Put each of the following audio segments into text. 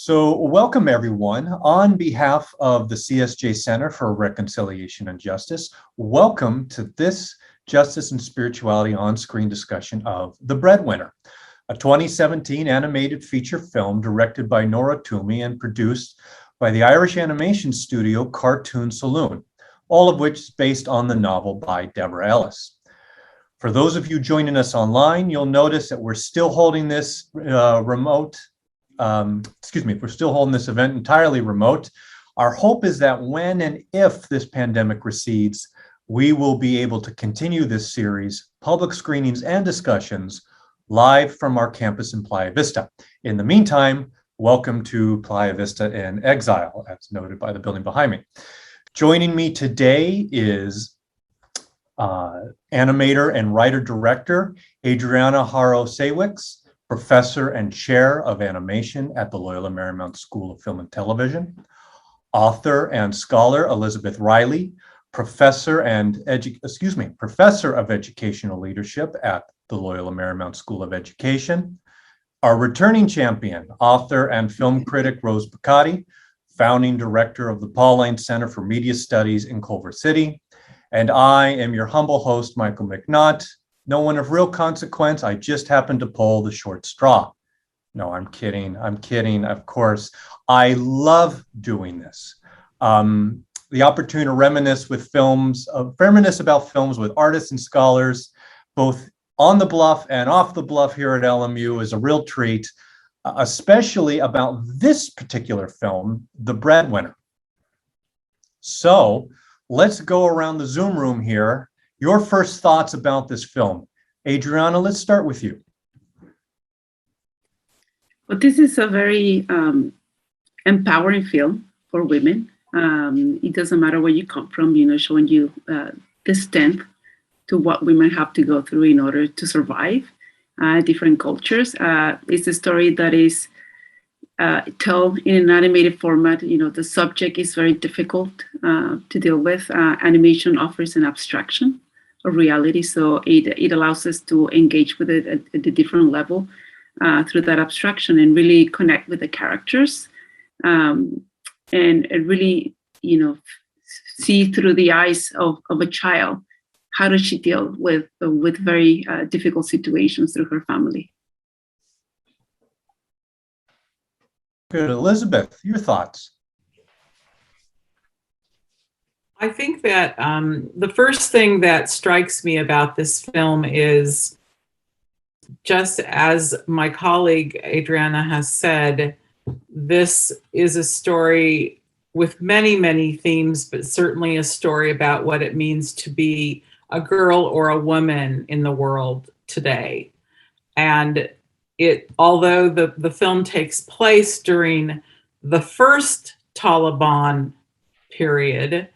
So welcome everyone. On behalf of the CSJ Center for Reconciliation and Justice, welcome to this Justice and Spirituality on-screen discussion of The Breadwinner, a 2017 animated feature film directed by Nora Twomey and produced by the Irish animation studio Cartoon Saloon, all of which is based on the novel by Deborah Ellis. For those of you joining us online, you'll notice that we're still holding this we're still holding this event entirely remote. Our hope is that when and if this pandemic recedes, we will be able to continue this series, public screenings and discussions, live from our campus in Playa Vista. In the meantime, welcome to Playa Vista in exile, as noted by the building behind me. Joining me today is animator and writer-director Adriana Jaroszewicz, professor and chair of animation at the Loyola Marymount School of Film and Television, author and scholar Elizabeth Reilly, professor of educational leadership at the Loyola Marymount School of Education, our returning champion, author and film critic Rose Pacatte, founding director of the Pauline Center for Media Studies in Culver City, and I am your humble host, Michael McNaught. No one of real consequence. I just happened to pull the short straw. No, I'm kidding. Of course, I love doing this. The opportunity to reminisce about films with artists and scholars, both on the bluff and off the bluff here at LMU, is a real treat, especially about this particular film, The Breadwinner. So let's go around the Zoom room here. Your first thoughts about this film. Adriana, let's start with you. Well, this is a very empowering film for women. It doesn't matter where you come from, showing you the strength to what women have to go through in order to survive different cultures. It's a story that is told in an animated format. The subject is very difficult to deal with. Animation offers an abstraction of reality, so it allows us to engage with it at a different level through that abstraction and really connect with the characters and really, see through the eyes of a child. How does she deal with very difficult situations through her family? Good. Elizabeth, your thoughts? I think that the first thing that strikes me about this film is, just as my colleague Adriana has said, this is a story with many, many themes, but certainly a story about what it means to be a girl or a woman in the world today. And although the film takes place during the first Taliban period,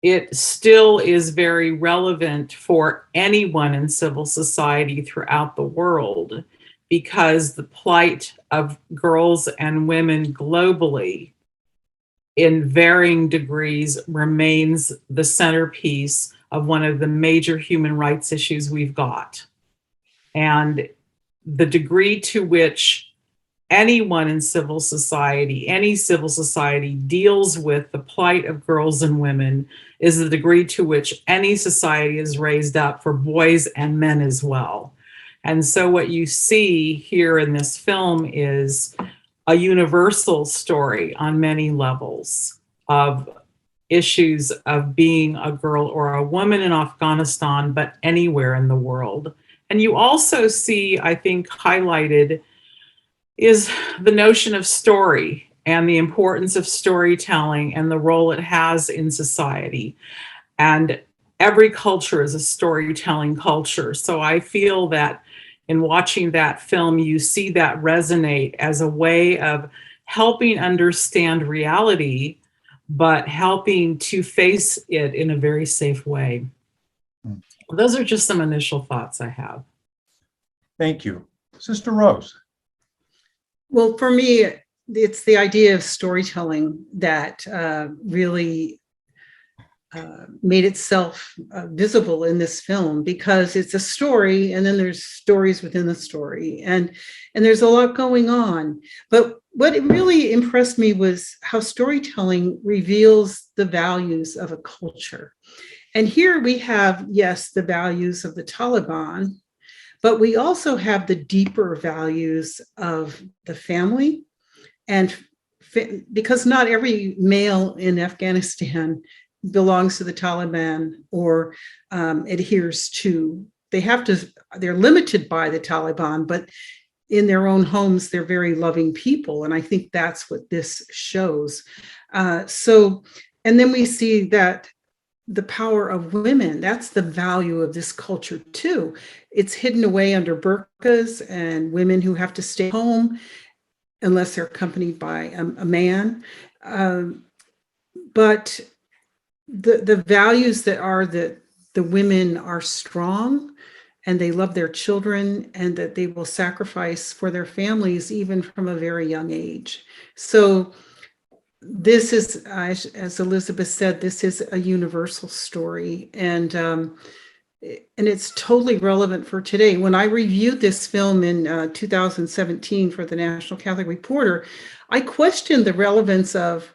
it still is very relevant for anyone in civil society throughout the world, because the plight of girls and women globally in varying degrees remains the centerpiece of one of the major human rights issues we've got. And the degree to which anyone in civil society, any civil society, deals with the plight of girls and women is the degree to which any society is raised up for boys and men as well. And so what you see here in this film is a universal story on many levels of issues of being a girl or a woman in Afghanistan, but anywhere in the world. And you also see, I think, highlighted is the notion of story and the importance of storytelling and the role it has in society. And every culture is a storytelling culture. So I feel that in watching that film, you see that resonate as a way of helping understand reality, but helping to face it in a very safe way. Those are just some initial thoughts I have. Thank you. Sister Rose. Well, for me, it's the idea of storytelling that really made itself visible in this film, because it's a story and then there's stories within the story, and there's a lot going on. But what really impressed me was how storytelling reveals the values of a culture. And here we have, yes, the values of the Taliban, but we also have the deeper values of the family. And because not every male in Afghanistan belongs to the Taliban or adheres to, they're limited by the Taliban, but in their own homes, they're very loving people. And I think that's what this shows. And then we see that the power of women, that's the value of this culture too. It's hidden away under burqas and women who have to stay home unless they're accompanied by a man. But the values that are that the women are strong and they love their children and that they will sacrifice for their families even from a very young age. So this is, as Elizabeth said, this is a universal story, and it's totally relevant for today. When I reviewed this film in 2017 for the National Catholic Reporter, I questioned the relevance of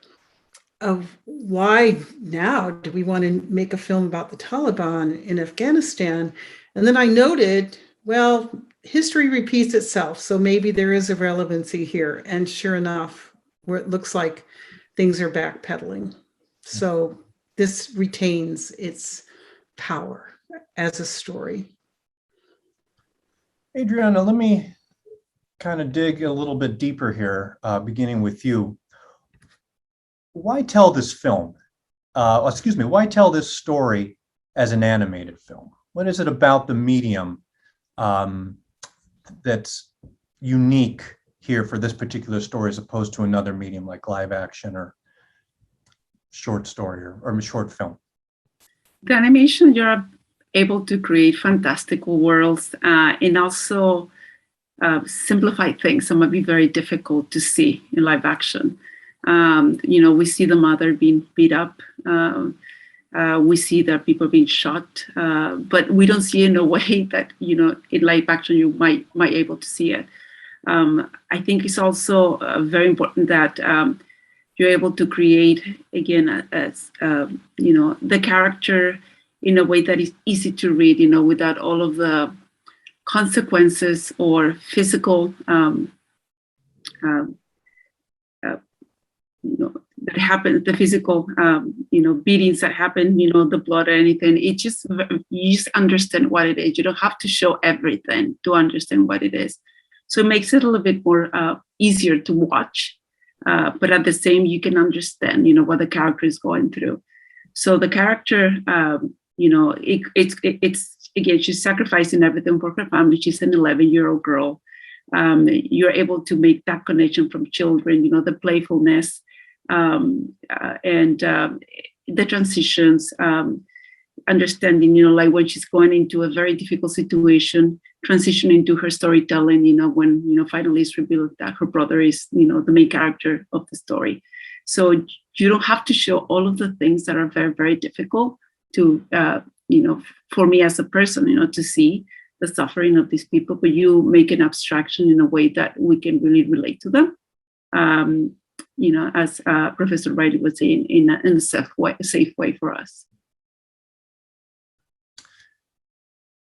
why now do we want to make a film about the Taliban in Afghanistan? And then I noted, well, history repeats itself, so maybe there is a relevancy here. And sure enough, where it looks like things are backpedaling. So this retains its power as a story. Adriana, let me kind of dig a little bit deeper here, beginning with you. Why tell this film? Why tell this story as an animated film? What is it about the medium that's unique here for this particular story as opposed to another medium like live action or short story or short film? The animation, you're able to create fantastical worlds and also simplify things that might be very difficult to see in live action. We see the mother being beat up. We see that people are being shot, but we don't see it in a way that, in live action you might able to see it. I think it's also very important that you're able to create, again, the character in a way that is easy to read, without all of the consequences or physical, that happen, the physical, beatings that happen, the blood or anything. You just understand what it is. You don't have to show everything to understand what it is. So it makes it a little bit more easier to watch, but at the same, you can understand, what the character is going through. So the character, it's again, she's sacrificing everything for her family. She's an 11-year-old girl. You're able to make that connection from children, the playfulness and the transitions, understanding, like when she's going into a very difficult situation, transitioning to her storytelling, when, finally it's revealed that her brother is, the main character of the story. So you don't have to show all of the things that are very, very difficult to, for me as a person, to see the suffering of these people, but you make an abstraction in a way that we can really relate to them. As Professor Reilly was saying, in a safe way for us.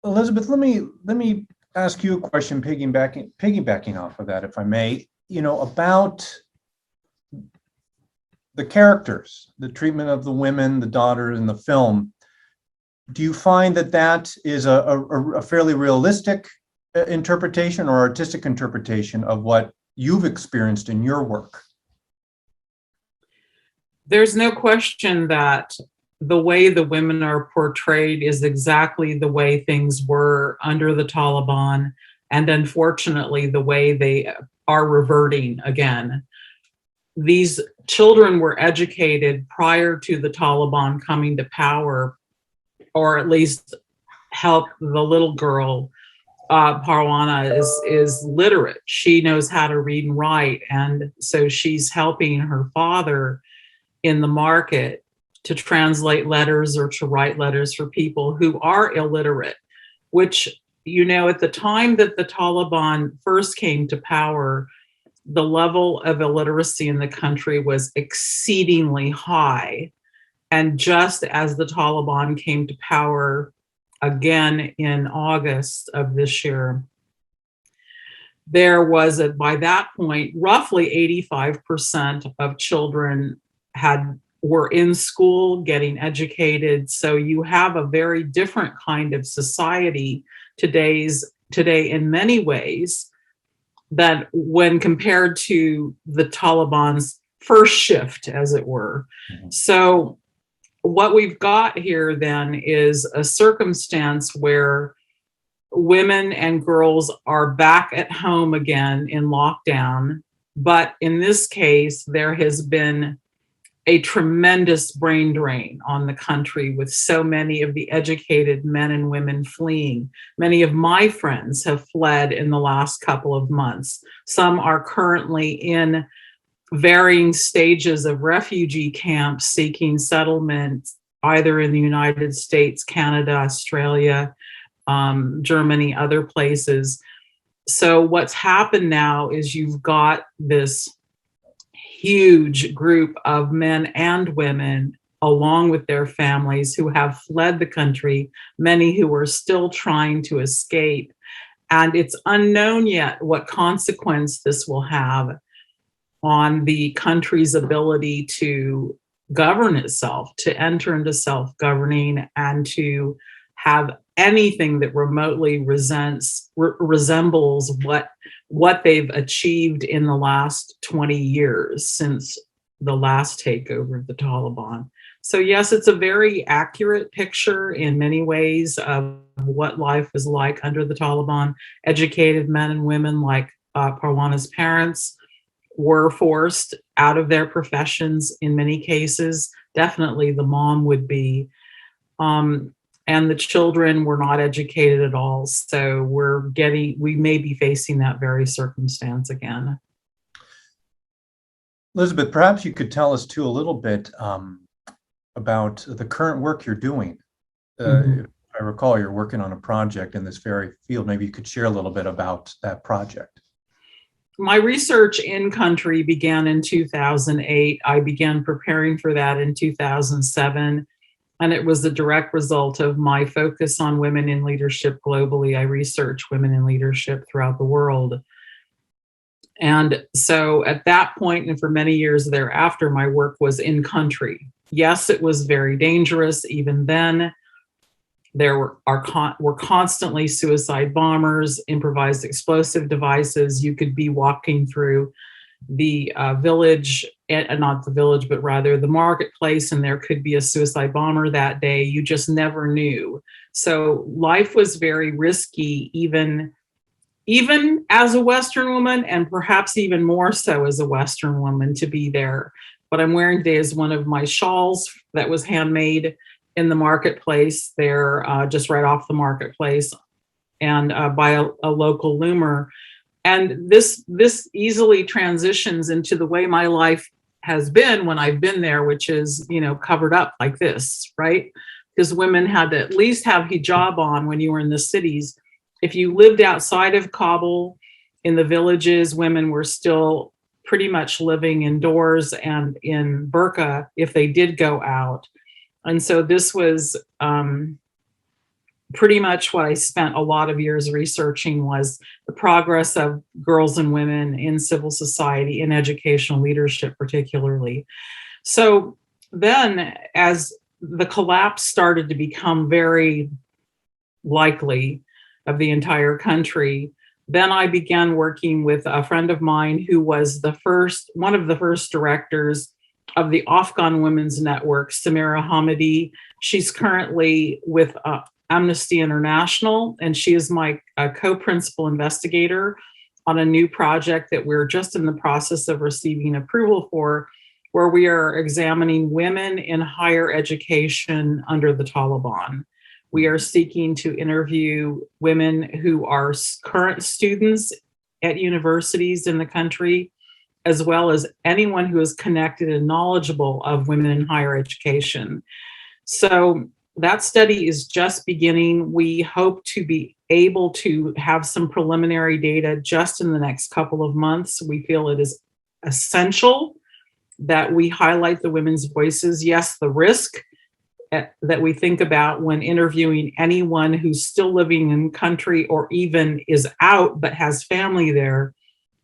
Elizabeth, let me ask you a question, piggybacking off of that, if I may, about the characters, the treatment of the women, the daughters in the film. Do you find that is a fairly realistic interpretation or artistic interpretation of what you've experienced in your work? There's no question that the way the women are portrayed is exactly the way things were under the Taliban, and unfortunately, the way they are reverting again. These children were educated prior to the Taliban coming to power, or at least help the little girl. Parwana is literate. She knows how to read and write, and so she's helping her father in the market to translate letters or to write letters for people who are illiterate, which, at the time that the Taliban first came to power, the level of illiteracy in the country was exceedingly high. And just as the Taliban came to power again in August of this year, there was, by that point, roughly 85% of children were in school getting educated. So you have a very different kind of society today in many ways than when compared to the Taliban's first shift, as it were. Mm-hmm. So what we've got here then is a circumstance where women and girls are back at home again in lockdown. But in this case, there has been a tremendous brain drain on the country with so many of the educated men and women fleeing. Many of my friends have fled in the last couple of months. Some are currently in varying stages of refugee camps seeking settlement, either in the United States, Canada, Australia, Germany, other places. So what's happened now is you've got this huge group of men and women, along with their families, who have fled the country, many who are still trying to escape. And it's unknown yet what consequence this will have on the country's ability to govern itself, to enter into self-governing, and to have anything that remotely resembles what they've achieved in the last 20 years since the last takeover of the Taliban. So yes, it's a very accurate picture in many ways of what life is like under the Taliban. Educated men and women like Parwana's parents were forced out of their professions in many cases. Definitely the mom would be. And the children were not educated at all. So we may be facing that very circumstance again. Elizabeth, perhaps you could tell us too a little bit about the current work you're doing. If I recall, you're working on a project in this very field. Maybe you could share a little bit about that project. My research in country began in 2008. I began preparing for that in 2007. And it was the direct result of my focus on women in leadership globally. I research women in leadership throughout the world. And so at that point, and for many years thereafter, my work was in country. Yes, it was very dangerous. Even then, there were constantly suicide bombers, improvised explosive devices. You could be walking through the village, not the village, but rather the marketplace, and there could be a suicide bomber that day. You just never knew. So life was very risky, even as a Western woman, and perhaps even more so as a Western woman, to be there. What I'm wearing today is one of my shawls that was handmade in the marketplace there, just right off the marketplace, and by a local loomer. And this easily transitions into the way my life has been when I've been there, which is, covered up like this, right? Because women had to at least have hijab on when you were in the cities. If you lived outside of Kabul, in the villages, women were still pretty much living indoors and in burqa if they did go out. And so this was pretty much what I spent a lot of years researching, was the progress of girls and women in civil society, in educational leadership particularly. So then as the collapse started to become very likely of the entire country, then I began working with a friend of mine who was one of the first directors of the Afghan Women's Network, Samira Hamidi. She's currently with Amnesty International, and she is my co-principal investigator on a new project that we're just in the process of receiving approval for, where we are examining women in higher education under the Taliban. We are seeking to interview women who are current students at universities in the country, as well as anyone who is connected and knowledgeable of women in higher education. So that study is just beginning. We hope to be able to have some preliminary data just in the next couple of months. We feel it is essential that we highlight the women's voices. Yes, the risk that we think about when interviewing anyone who's still living in country or even is out but has family there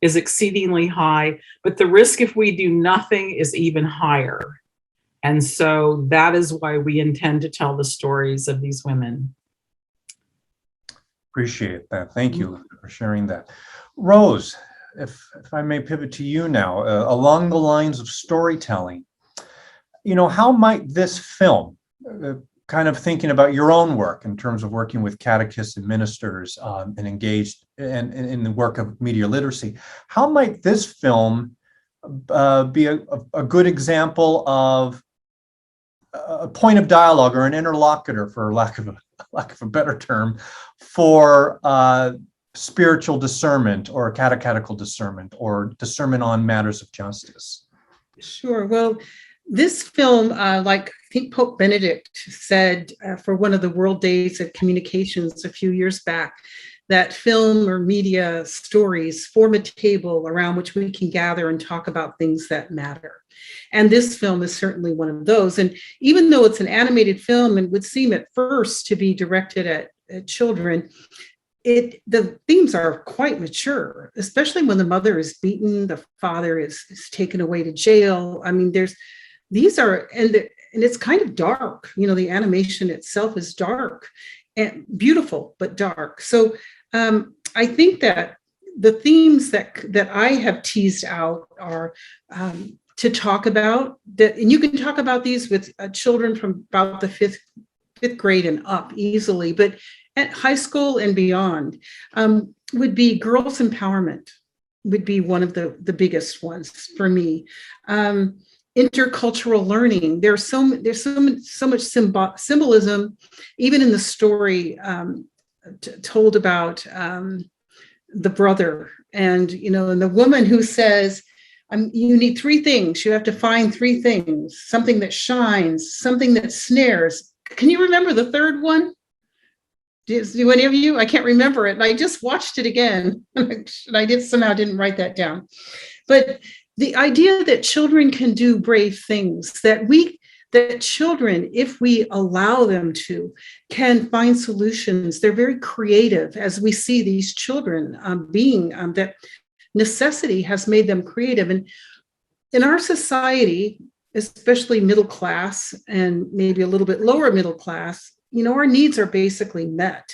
is exceedingly high. But the risk if we do nothing is even higher. And so that is why we intend to tell the stories of these women. Appreciate that. Thank you for sharing that. Rose, if I may pivot to you now, along the lines of storytelling, how might this film, kind of thinking about your own work in terms of working with catechists and ministers and engaged in the work of media literacy, how might this film be a good example of a point of dialogue or an interlocutor, for lack of a better term, for spiritual discernment or catechetical discernment or discernment on matters of justice? Sure. Well, this film, like I think Pope Benedict said for one of the World Days of Communications a few years back, that film or media stories form a table around which we can gather and talk about things that matter. And this film is certainly one of those. And even though it's an animated film and would seem at first to be directed at children, the themes are quite mature, especially when the mother is beaten, the father is taken away to jail. I mean, and it's kind of dark. The animation itself is dark and beautiful, but dark. So I think that the themes that I have teased out are to talk about that, and you can talk about these with children from about the fifth grade and up easily, but at high school and beyond, would be girls' empowerment would be one of the biggest ones for me. Intercultural learning. There's so much symbolism, even in the story told about the brother and the woman who says, you need three things. You have to find three things: something that shines, something that snares. Can you remember the third one? Do any of you? I can't remember it. I just watched it again, and I didn't write that down. But the idea that children can do brave things, that children, if we allow them to, can find solutions. They're very creative, as we see these children that necessity has made them creative. And in our society, especially middle class and maybe a little bit lower middle class, our needs are basically met.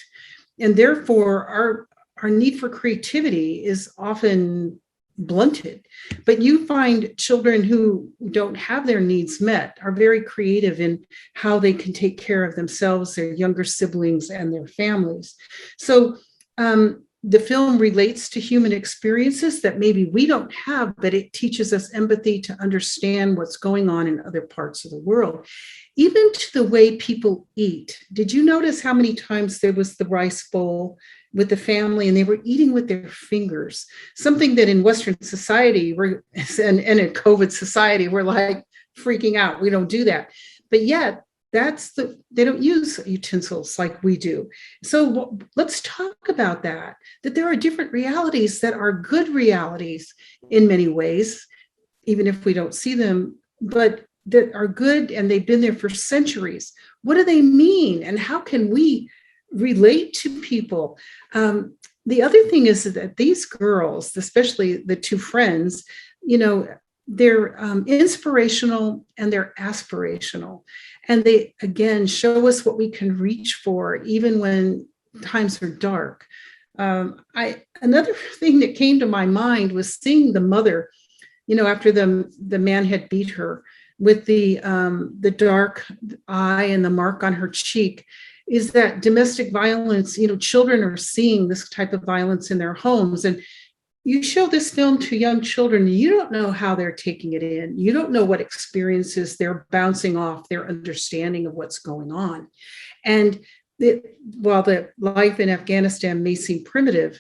And therefore, our need for creativity is often blunted. But you find children who don't have their needs met are very creative in how they can take care of themselves, their younger siblings, and their families. So the film relates to human experiences that maybe we don't have, but it teaches us empathy to understand what's going on in other parts of the world. Even to the way people eat. Did you notice how many times there was the rice bowl with the family and they were eating with their fingers? Something that in Western society, and in a COVID society, we're like freaking out. We don't do that. But yet, they don't use utensils like we do. So let's talk about that there are different realities that are good realities in many ways, even if we don't see them, but that are good and they've been there for centuries. What do they mean? And how can we relate to people? The other thing is that these girls, especially the two friends, they're inspirational and they're aspirational. And they, again, show us what we can reach for, even when times are dark. Another thing that came to my mind was seeing the mother, after the man had beat her, with the dark eye and the mark on her cheek, is that domestic violence. Children are seeing this type of violence in their homes. And you show this film to young children, you don't know how they're taking it in. You don't know what experiences they're bouncing off their understanding of what's going on. And while the life in Afghanistan may seem primitive,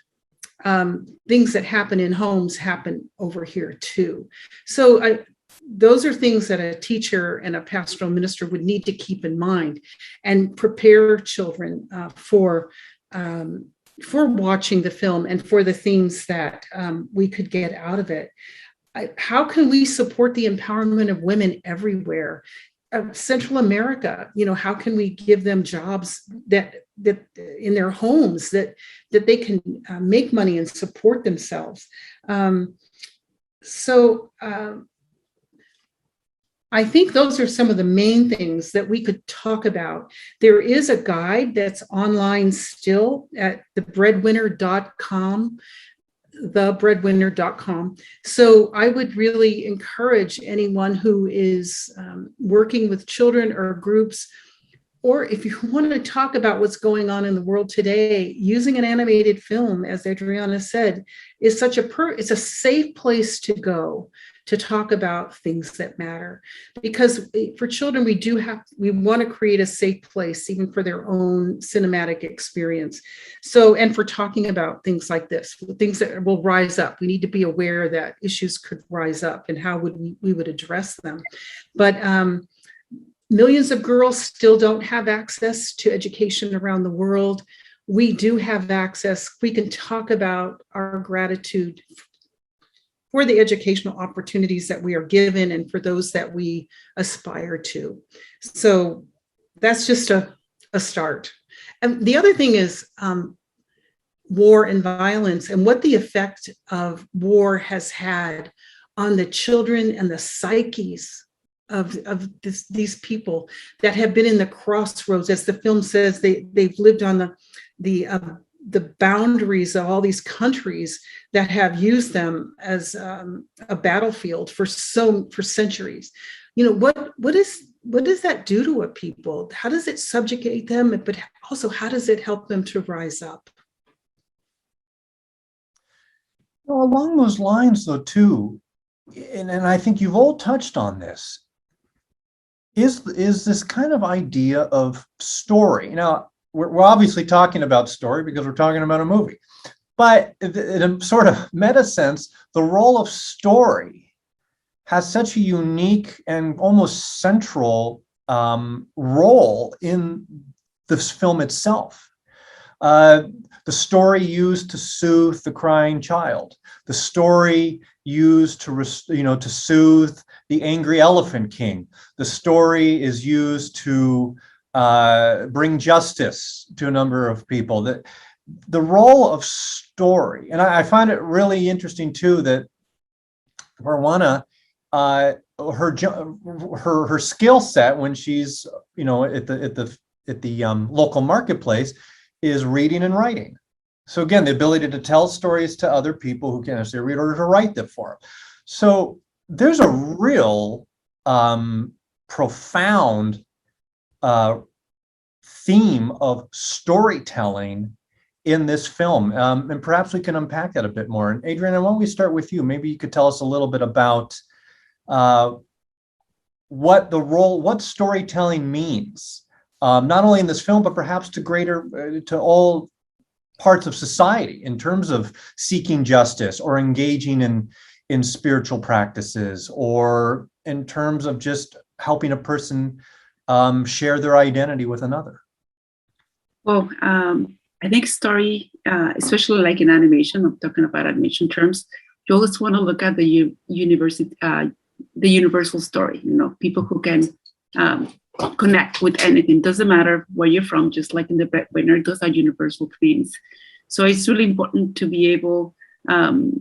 things that happen in homes happen over here too. So those are things that a teacher and a pastoral minister would need to keep in mind and prepare children for watching the film and for the things that we could get out of it. How can we support the empowerment of women everywhere? Central America, how can we give them jobs that in their homes that they can make money and support themselves? I think those are some of the main things that we could talk about. There is a guide that's online still at thebreadwinner.com. So I would really encourage anyone who is working with children or groups, or if you want to talk about what's going on in the world today, using an animated film, as Adriana said, is it's a safe place to go to talk about things that matter. Because for children, we want to create a safe place, even for their own cinematic experience. So, and for talking about things like this, things that will rise up, we need to be aware that issues could rise up and how we would address them. But millions of girls still don't have access to education around the world. We do have access. We can talk about our gratitude for the educational opportunities that we are given and for those that we aspire to. So that's just a start. And the other thing is war and violence and what the effect of war has had on the children and the psyches of these people that have been in the crossroads. As the film says, they've lived on the boundaries of all these countries that have used them as a battlefield for centuries. What does that do to a people? How does it subjugate them? But also, how does it help them to rise up? Well, along those lines, though, too, and I think you've all touched on this, is this kind of idea of story. Now, we're obviously talking about story because we're talking about a movie, but in a sort of meta sense, the role of story has such a unique and almost central role in this film itself. The story used to soothe the crying child, the story used to soothe the angry elephant king. The story is used to bring justice to a number of people. The role of story, and I find it really interesting too that Varwana, her skill set when she's at the local marketplace is reading and writing. So again, the ability to tell stories to other people who can't necessarily read or to write them for them. So there's a real profound theme of storytelling in this film. And perhaps we can unpack that a bit more. And Adriana, why don't we start with you? Maybe you could tell us a little bit about what storytelling means, not only in this film, but perhaps to all parts of society in terms of seeking justice or engaging in spiritual practices, or in terms of just helping a person share their identity with another. Well, I think story, especially like in animation, I'm talking about animation terms, you always want to look at the universal story, people who can connect with anything. Doesn't matter where you're from, just like in the Breadwinner, those are universal themes. So it's really important to be able to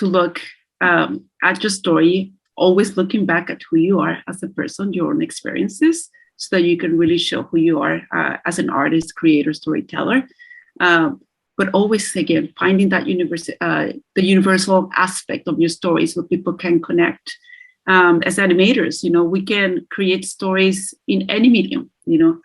look at your story, always looking back at who you are as a person, your own experiences, so that you can really show who you are as an artist, creator, storyteller. But always, again, finding that the universal aspect of your story so people can connect. As animators, we can create stories in any medium,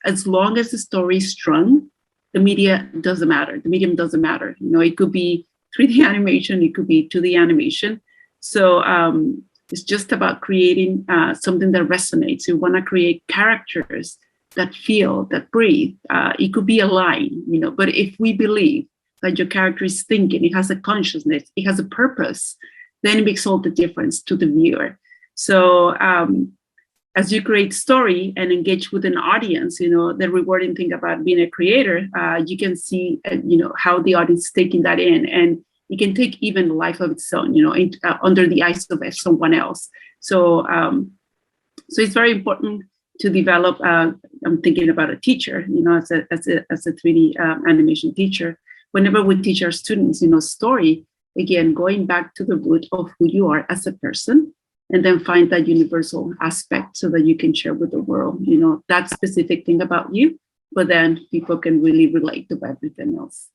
as long as the story is strong, the medium doesn't matter. It could be 3D animation, it could be 2D animation. So it's just about creating something that resonates. You want to create characters that feel, that breathe. It could be a line, but if we believe that your character is thinking, it has a consciousness, it has a purpose, then it makes all the difference to the viewer. So as you create story and engage with an audience, the rewarding thing about being a creator, you can see, how the audience is taking that in, and it can take even life of its own, under the eyes of someone else. So, so it's very important to develop. I'm thinking about a teacher, as a 3D animation teacher. Whenever we teach our students, story, again, going back to the root of who you are as a person, and then find that universal aspect so that you can share with the world, that specific thing about you, but then people can really relate to everything else.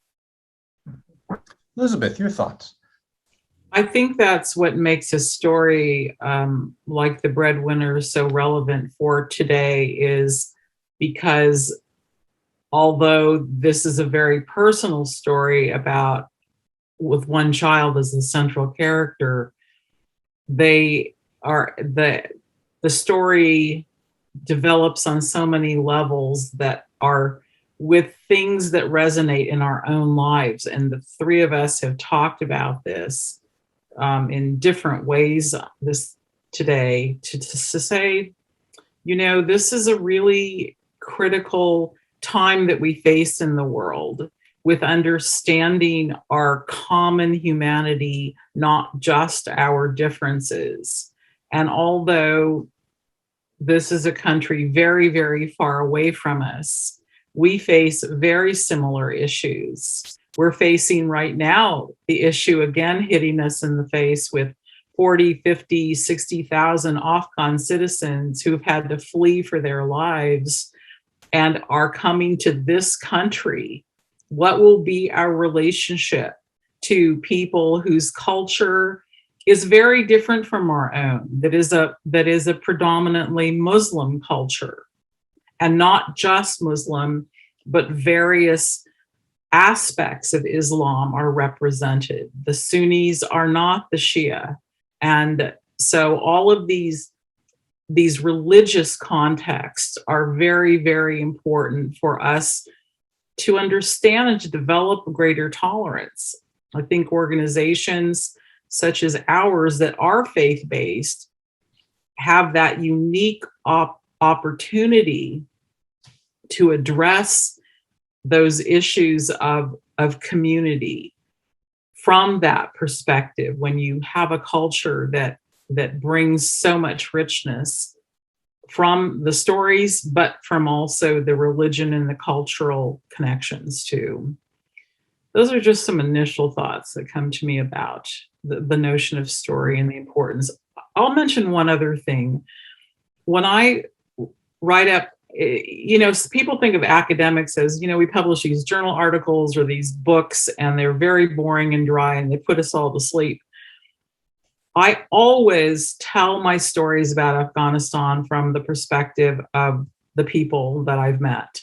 Elizabeth, your thoughts? I think that's what makes a story like The Breadwinner so relevant for today, is because although this is a very personal story about, with one child as the central character, the story develops on so many levels that are with things that resonate in our own lives. And the three of us have talked about this in different ways this today to say, this is a really critical time that we face in the world, with understanding our common humanity, not just our differences. And although this is a country very, very far away from us, we face very similar issues. We're facing right now the issue again hitting us in the face with 40, 50, 60,000 Afghan citizens who've had to flee for their lives and are coming to this country. What will be our relationship to people whose culture is very different from our own, that is a predominantly Muslim culture, and not just Muslim, but various aspects of Islam are represented. The Sunnis are not the Shia. And so all of these religious contexts are very, very important for us to understand and to develop greater tolerance. I think organizations such as ours that are faith-based have that unique opportunity to address those issues of community from that perspective. When you have a culture that brings so much richness from the stories, but from also the religion and the cultural connections too. Those are just some initial thoughts that come to me about the notion of story and the importance. I'll mention one other thing. When I write up, people think of academics as, we publish these journal articles or these books and they're very boring and dry and they put us all to sleep. I always tell my stories about Afghanistan from the perspective of the people that I've met.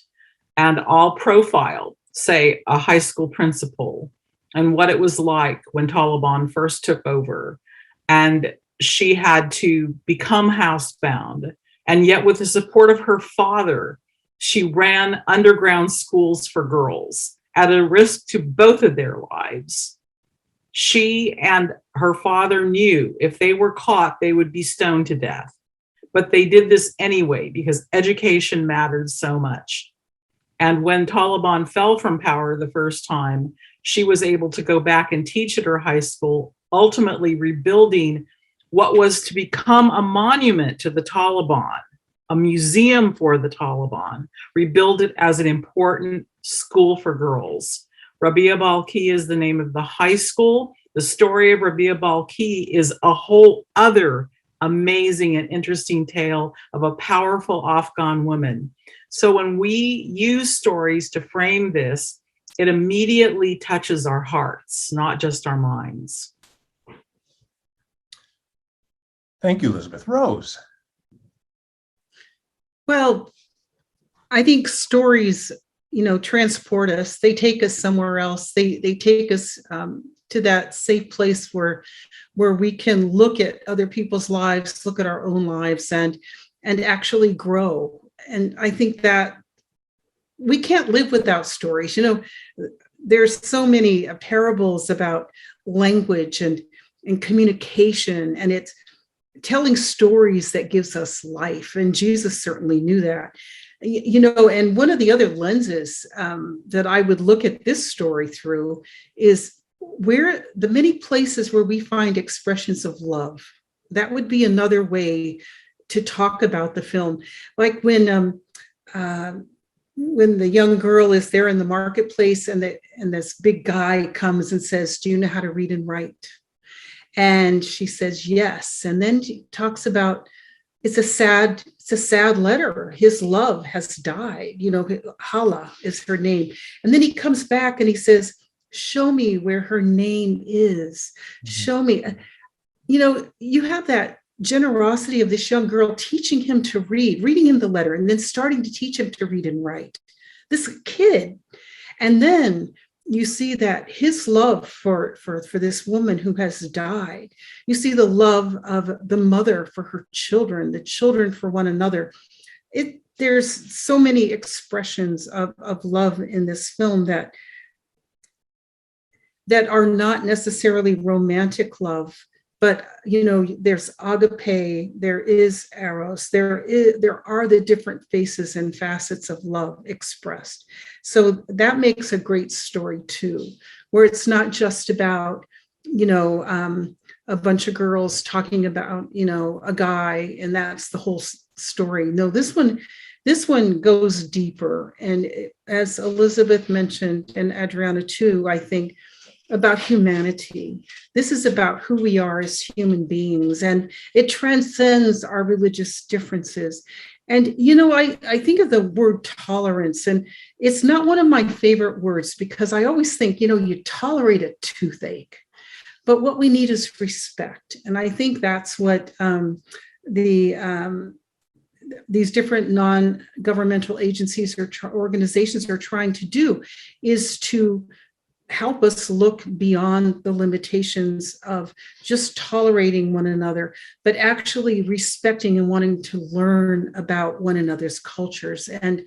And I'll profile, say, a high school principal and what it was like when Taliban first took over. And she had to become housebound. And yet with the support of her father, she ran underground schools for girls at a risk to both of their lives. She and her father knew if they were caught, they would be stoned to death. But they did this anyway because education mattered so much. And when Taliban fell from power the first time, she was able to go back and teach at her high school, ultimately rebuilding what was to become a monument to the Taliban, a museum for the Taliban, rebuild it as an important school for girls. Rabia Balki is the name of the high school. The story of Rabia Balki is a whole other amazing and interesting tale of a powerful Afghan woman. So when we use stories to frame this, it immediately touches our hearts, not just our minds. Thank you, Elizabeth. Rose. Well, I think stories, transport us. They take us somewhere else. They take us to that safe place where we can look at other people's lives, look at our own lives, and actually grow. And I think that we can't live without stories. There's so many parables about language and communication, and telling stories that gives us life. And Jesus certainly knew that. You know, and one of the other lenses that I would look at this story through is where the many places where we find expressions of love. That would be another way to talk about the film. Like when the young girl is there in the marketplace and this big guy comes and says, "Do you know how to read and write?" And she says, "Yes." And then she talks about, it's a sad letter. His love has died. You know, Hala is her name. And then he comes back and he says, "Show me where her name is. Show me." You know, you have that generosity of this young girl teaching him to read, reading him the letter, and then starting to teach him to read and write. This kid. And then you see that his love for this woman who has died. You see the love of the mother for her children, the children for one another. There's so many expressions of love in this film that are not necessarily romantic love, but, you know, there's agape, there is eros, there are the different faces and facets of love expressed. So that makes a great story too, where it's not just about, you know, a bunch of girls talking about, you know, a guy and that's the whole story. No, this one goes deeper. And as Elizabeth mentioned, and Adriana too, I think, about humanity. This is about who we are as human beings, and it transcends our religious differences. And, you know, I think of the word tolerance, and it's not one of my favorite words because I always think, you know, you tolerate a toothache, but what we need is respect. And I think that's what these different non-governmental agencies or organizations are trying to do, is to help us look beyond the limitations of just tolerating one another, but actually respecting and wanting to learn about one another's cultures. And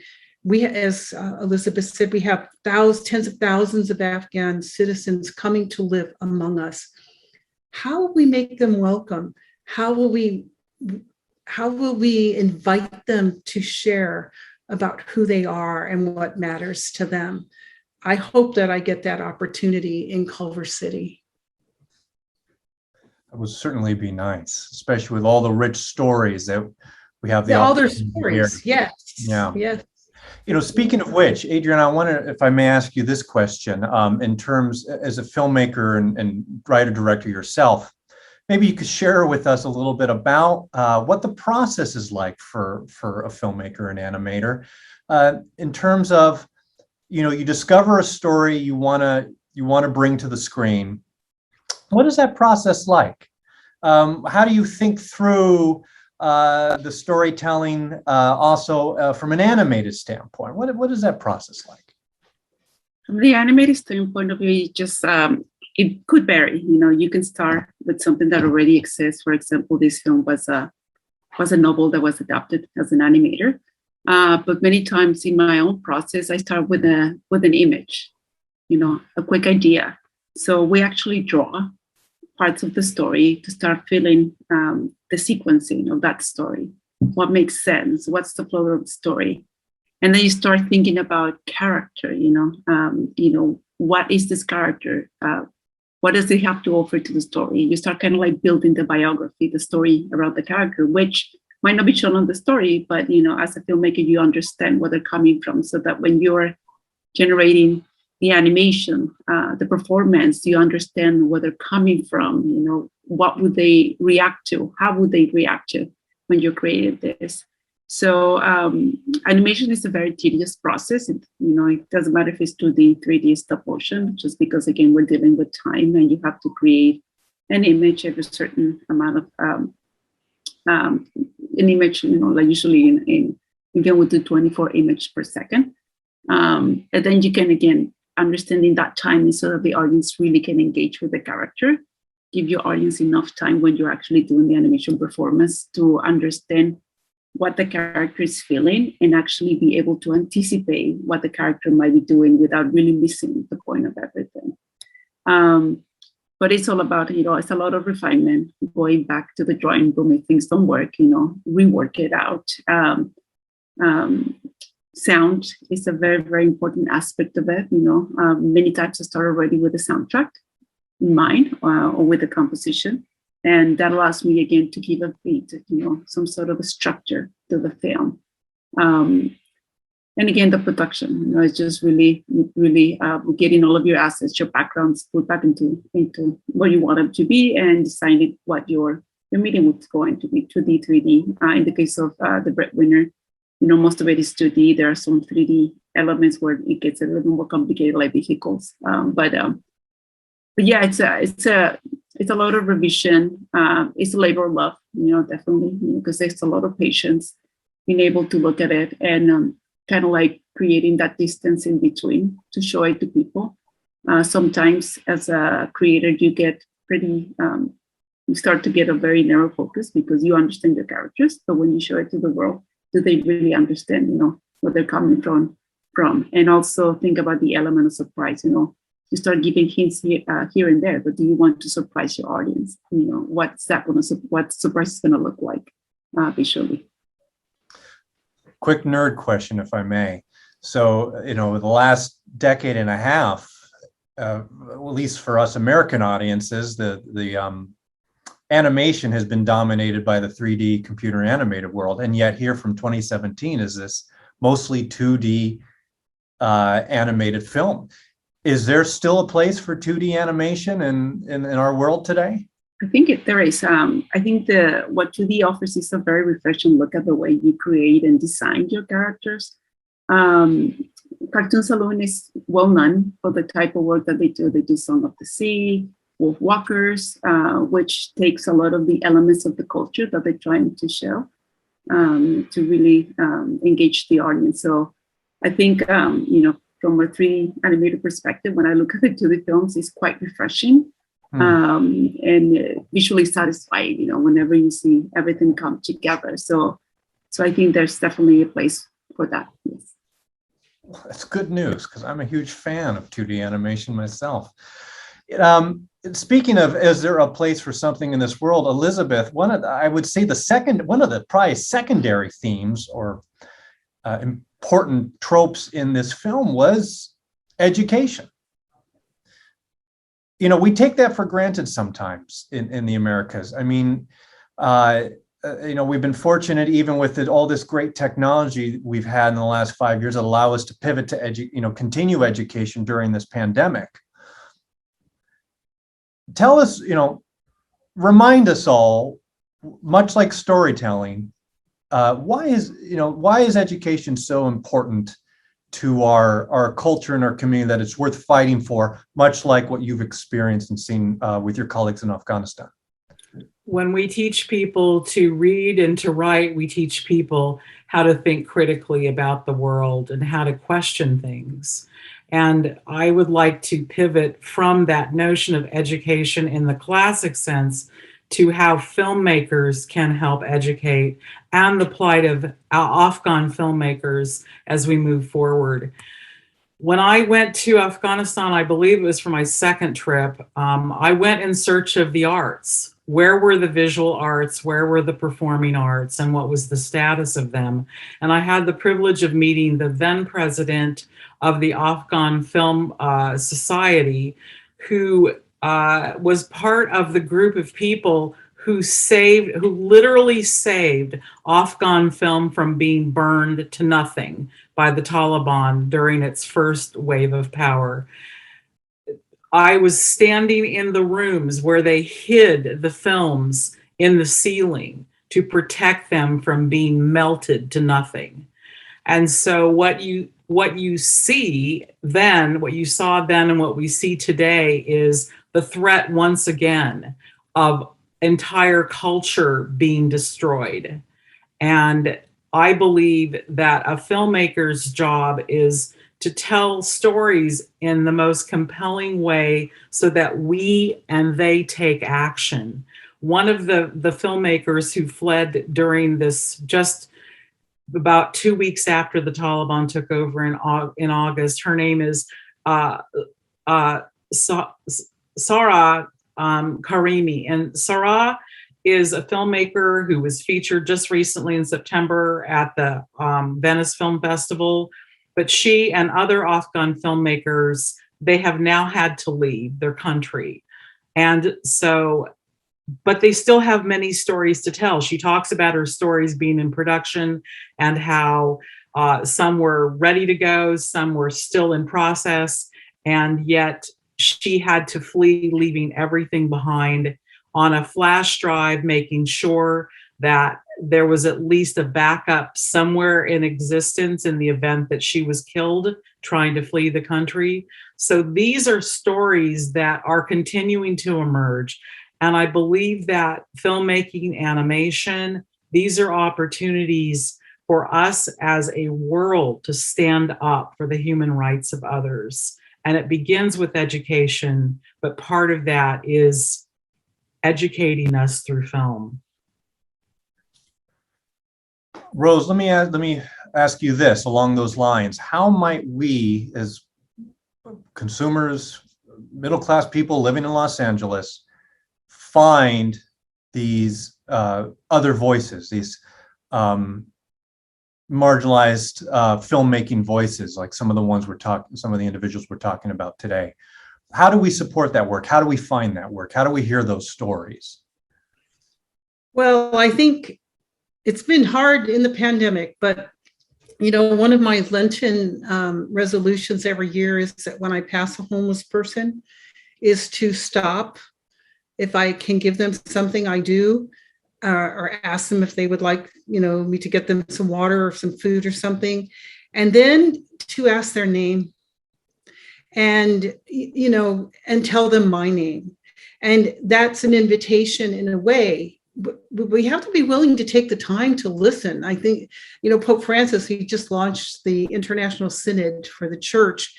we, as Elizabeth said, we have tens of thousands of Afghan citizens coming to live among us. How will we make them welcome? How will we invite them to share about who they are and what matters to them? I hope that I get that opportunity in Culver City. That would certainly be nice, especially with all the rich stories that we have. All their stories, yes. Yeah. Yes. You know, speaking of which, Adriana, I wonder if I may ask you this question, in terms, as a filmmaker and writer-director yourself, maybe you could share with us a little bit about what the process is like for a filmmaker and animator, in terms of, you know, you discover a story you want to bring to the screen. What is that process like? How do you think through the storytelling, also from an animated standpoint? What is that process like? From the animated standpoint of view, it could vary. You know, you can start with something that already exists. For example, this film was a novel that was adapted as an animator. But many times in my own process, I start with an image, you know, a quick idea. So we actually draw parts of the story to start feeling the sequencing of that story. What makes sense? What's the flow of the story? And then you start thinking about character. You know, what is this character? What does it have to offer to the story? You start kind of like building the biography, the story around the character, which might not be shown on the story, but, you know, as a filmmaker, you understand where they're coming from, so that when you're generating the animation, the performance, you understand where they're coming from. You know, what would they react to? How would they react to when you created this? So animation is a very tedious process. It doesn't matter if it's 2D, 3D, stop motion, just because, again, we're dealing with time and you have to create an image at a certain amount of an image, like usually in we do 24 images per second. And then you can, again, understanding that timing so that the audience really can engage with the character, give your audience enough time when you're actually doing the animation performance to understand what the character is feeling and actually be able to anticipate what the character might be doing without really missing the point of everything. but it's all about, it's a lot of refinement, going back to the drawing room if things don't work, rework it out. Sound is a very, very important aspect of it. Many times I start already with the soundtrack in mind, or with the composition. And that allows me again to give a beat, some sort of a structure to the film. And again, the production, it's just really getting all of your assets, your backgrounds put back into what you want them to be, and deciding what your medium was going to be, 2D, 3D. In the case of the Breadwinner, most of it is 2D. There are some 3D elements where it gets a little more complicated, like vehicles. But yeah, it's a lot of revision. It's a labor of love, definitely, because there's a lot of patience, being able to look at it and kind of like creating that distance in between to show it to people. Sometimes as a creator, you get you start to get a very narrow focus because you understand your characters, but when you show it to the world, do they really understand, where they're coming from? And also think about the element of surprise, you start giving hints here and there, but do you want to surprise your audience? What surprise is going to look like visually? Quick nerd question, if I may. So, the last decade and a half, at least for us American audiences, the animation has been dominated by the 3D computer animated world. And yet here from 2017 is this mostly 2D animated film. Is there still a place for 2D animation in our world today? I think there is. I think what 2D offers is a very refreshing look at the way you create and design your characters. Cartoon Saloon is well known for the type of work that they do. They do Song of the Sea, Wolf Walkers, which takes a lot of the elements of the culture that they're trying to show to really engage the audience. So I think, from a 3D animated perspective, when I look at the 2D films, it's quite refreshing. And visually satisfying, whenever you see everything come together. So I think there's definitely a place for that. Yes. That's good news because I'm a huge fan of 2D animation myself. Speaking of, is there a place for something in this world, Elizabeth? I would say one of the probably secondary themes or important tropes in this film was education. We take that for granted sometimes in the Americas. I mean, we've been fortunate, even with all this great technology we've had in the last 5 years, that allow us to pivot to continue education during this pandemic. Tell us, remind us all, much like storytelling, why is education so important to our culture and our community that it's worth fighting for, much like what you've experienced and seen with your colleagues in Afghanistan? When we teach people to read and to write, we teach people how to think critically about the world and how to question things. And I would like to pivot from that notion of education in the classic sense to how filmmakers can help educate and the plight of Afghan filmmakers as we move forward. When I went to Afghanistan, I believe it was for my second trip, I went in search of the arts. Where were the visual arts? Where were the performing arts? And what was the status of them? And I had the privilege of meeting the then president of the Afghan Film Society, who was part of the group of people who literally saved Afghan film from being burned to nothing by the Taliban during its first wave of power. I was standing in the rooms where they hid the films in the ceiling to protect them from being melted to nothing. And so what you see then, what you saw then and what we see today is the threat once again of entire culture being destroyed. And I believe that a filmmaker's job is to tell stories in the most compelling way so that we and they take action. One of the filmmakers who fled during this, just about 2 weeks after the Taliban took over in August, her name is Sarah Karimi. And Sarah is a filmmaker who was featured just recently in September at the Venice Film Festival. But she and other Afghan filmmakers, they have now had to leave their country. And so, but they still have many stories to tell. She talks about her stories being in production and how some were ready to go, some were still in process, and yet she had to flee, leaving everything behind on a flash drive, making sure that there was at least a backup somewhere in existence in the event that she was killed trying to flee the country. So these are stories that are continuing to emerge. And I believe that filmmaking, animation, these are opportunities for us as a world to stand up for the human rights of others. And it begins with education, but part of that is educating us through film. Rose, let me ask you this along those lines. How might we, as consumers, middle-class people living in Los Angeles, find these other voices, these marginalized filmmaking voices, like some of the individuals we're talking about today? How do we support that work? How do we find that work? How do we hear those stories? Well, I think it's been hard in the pandemic, but one of my Lenten resolutions every year is that when I pass a homeless person is to stop. If I can give them something, I do, or ask them if they would like, me to get them some water or some food or something, and then to ask their name and, and tell them my name. And that's an invitation in a way. We have to be willing to take the time to listen. I think, Pope Francis, he just launched the International Synod for the Church.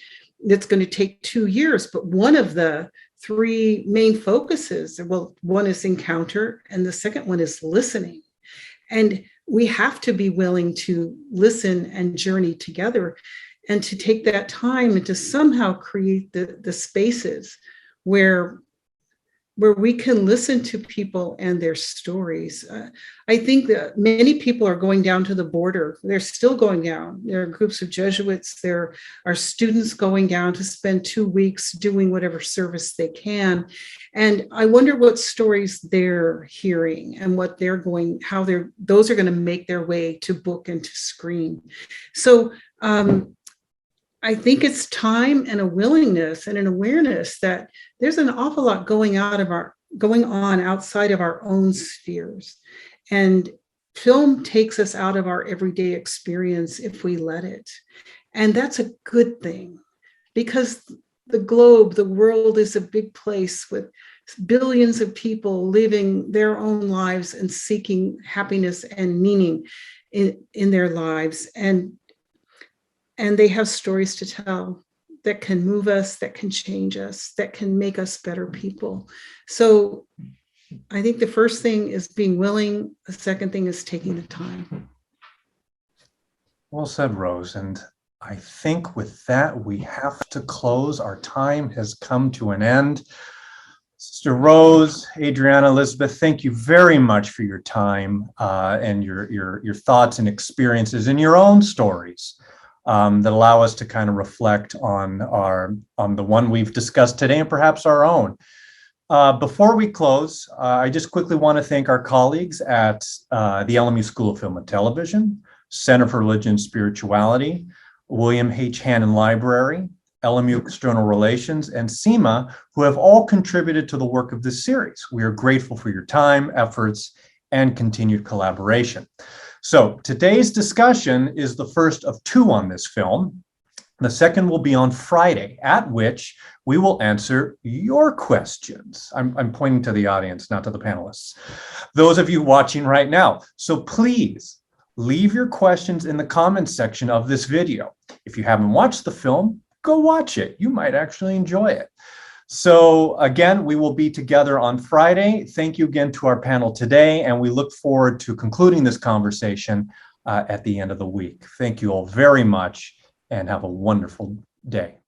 That's going to take 2 years, but one of the 3 main focuses, well, one is encounter, and the second one is listening. And we have to be willing to listen and journey together, and to take that time and to somehow create the spaces where we can listen to people and their stories. I think that many people are going down to the border. They're still going down. There are groups of Jesuits. There are students going down to spend 2 weeks doing whatever service they can. And I wonder what stories they're hearing and what they're going, those are going to make their way to book and to screen. So I think it's time and a willingness and an awareness that there's an awful lot going on outside of our own spheres. And film takes us out of our everyday experience if we let it. And that's a good thing, because the world is a big place with billions of people living their own lives and seeking happiness and meaning in their lives. And they have stories to tell that can move us, that can change us, that can make us better people. So I think the first thing is being willing. The second thing is taking the time. Well said, Rose. And I think with that, we have to close. Our time has come to an end. Sister Rose, Adriana, Elizabeth, thank you very much for your time and your thoughts and experiences and your own stories that allow us to kind of reflect on the one we've discussed today and perhaps our own. Before we close, I just quickly want to thank our colleagues at the LMU School of Film and Television, Center for Religion and Spirituality, William H. Hannon Library, LMU External Relations, and SEMA, who have all contributed to the work of this series. We are grateful for your time, efforts, and continued collaboration. So today's discussion is the first of 2 on this film. The second will be on Friday, at which we will answer your questions. I'm pointing to the audience, not to the panelists. Those of you watching right now. So please leave your questions in the comments section of this video. If you haven't watched the film, go watch it. You might actually enjoy it. So again, we will be together on Friday. Thank you again to our panel today, and we look forward to concluding this conversation at the end of the week. Thank you all very much, and have a wonderful day.